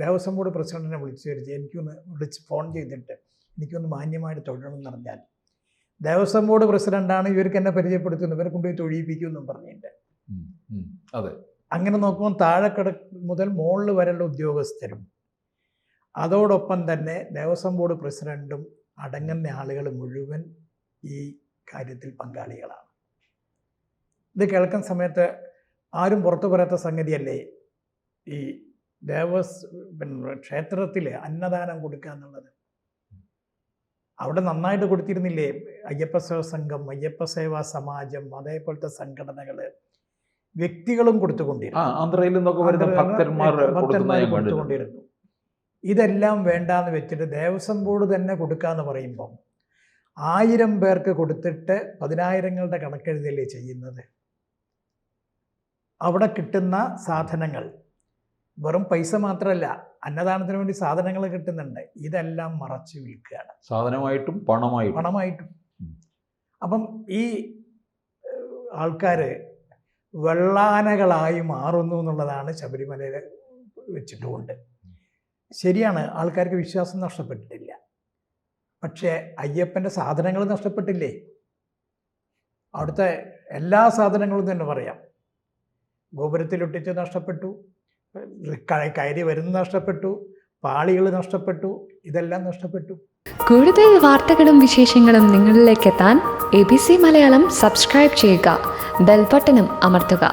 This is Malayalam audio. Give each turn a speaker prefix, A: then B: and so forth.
A: ദേവസ്വം ബോർഡ് പ്രസിഡന്റിനെ വിളിച്ചു വരുത്തി വിളിച്ച് ഫോൺ ചെയ്തിട്ട് എനിക്കൊന്ന് മാന്യമായിട്ട് തൊഴണമെന്ന് പറഞ്ഞാൽ ദേവസ്വം ബോർഡ് പ്രസിഡന്റാണ് ഇവർക്ക് എന്നെ പരിചയപ്പെടുത്തുന്നത്, ഇവരെ കൊണ്ടുപോയി തൊഴിയിപ്പിക്കുമെന്നും പറഞ്ഞിട്ട്.
B: അതെ.
A: അങ്ങനെ നോക്കുമ്പോൾ താഴെക്കട മുതൽ മുകളിൽ വരെയുള്ള ഉദ്യോഗസ്ഥരും അതോടൊപ്പം തന്നെ ദേവസ്വം ബോർഡ് പ്രസിഡന്റും അടങ്ങുന്ന ആളുകൾ മുഴുവൻ ഈ കാര്യത്തിൽ പങ്കാളികളാണ്. ഇത് കേൾക്കുന്ന സമയത്ത് ആരും പുറത്തു പറയാത്ത സംഗതിയല്ലേ ഈ ക്ഷേത്രത്തിൽ അന്നദാനം കൊടുക്കുക എന്നുള്ളത്. അവിടെ നന്നായിട്ട് കൊടുത്തിരുന്നില്ലേ അയ്യപ്പ സേവാ സംഘം, അയ്യപ്പ സേവാ സമാജം, അതേപോലത്തെ സംഘടനകൾ, വ്യക്തികളും കൊടുത്തുകൊണ്ടിരുന്നു. ഇതെല്ലാം വേണ്ടാന്ന് വെച്ചിട്ട് ദേവസ്വം ബോർഡ് തന്നെ കൊടുക്കാന്ന് പറയുമ്പം 1000 പേർക്ക് കൊടുത്തിട്ട് 10,000ങ്ങളുടെ കണക്കെഴുതല്ലേ ചെയ്യുന്നത്. അവിടെ കിട്ടുന്ന സാധനങ്ങൾ വെറും പൈസ മാത്രമല്ല, അന്നദാനത്തിന് വേണ്ടി സാധനങ്ങൾ കിട്ടുന്നുണ്ട്. ഇതെല്ലാം മറച്ചു വിൽക്കുകയാണ്,
B: സാധനമായിട്ടും പണമായിട്ടും.
A: അപ്പം ഈ ആൾക്കാർ വെള്ളാനകളായി മാറുന്നു എന്നുള്ളതാണ് ശബരിമലയിൽ വെച്ചിട്ടുകൊണ്ട്. ശരിയാണ്, ആൾക്കാർക്ക് വിശ്വാസം നഷ്ടപ്പെട്ടിട്ടില്ല. പക്ഷേ അയ്യപ്പൻ്റെ സാധനങ്ങൾ നഷ്ടപ്പെട്ടില്ലേ? അവിടുത്തെ എല്ലാ സാധനങ്ങളും തന്നെ പറയാം. ഗോപുരത്തിലൊട്ടിച്ച് നഷ്ടപ്പെട്ടു, കയറി വരുന്നത് നഷ്ടപ്പെട്ടു, പാളികൾ നഷ്ടപ്പെട്ടു, ഇതെല്ലാം നഷ്ടപ്പെട്ടു.
C: കൂടുതൽ വാർത്തകളും വിശേഷങ്ങളും നിങ്ങളിലേക്ക് എത്താൻ ABC മലയാളം സബ്സ്ക്രൈബ് ചെയ്യുക, ബെൽ ബട്ടണും അമർത്തുക.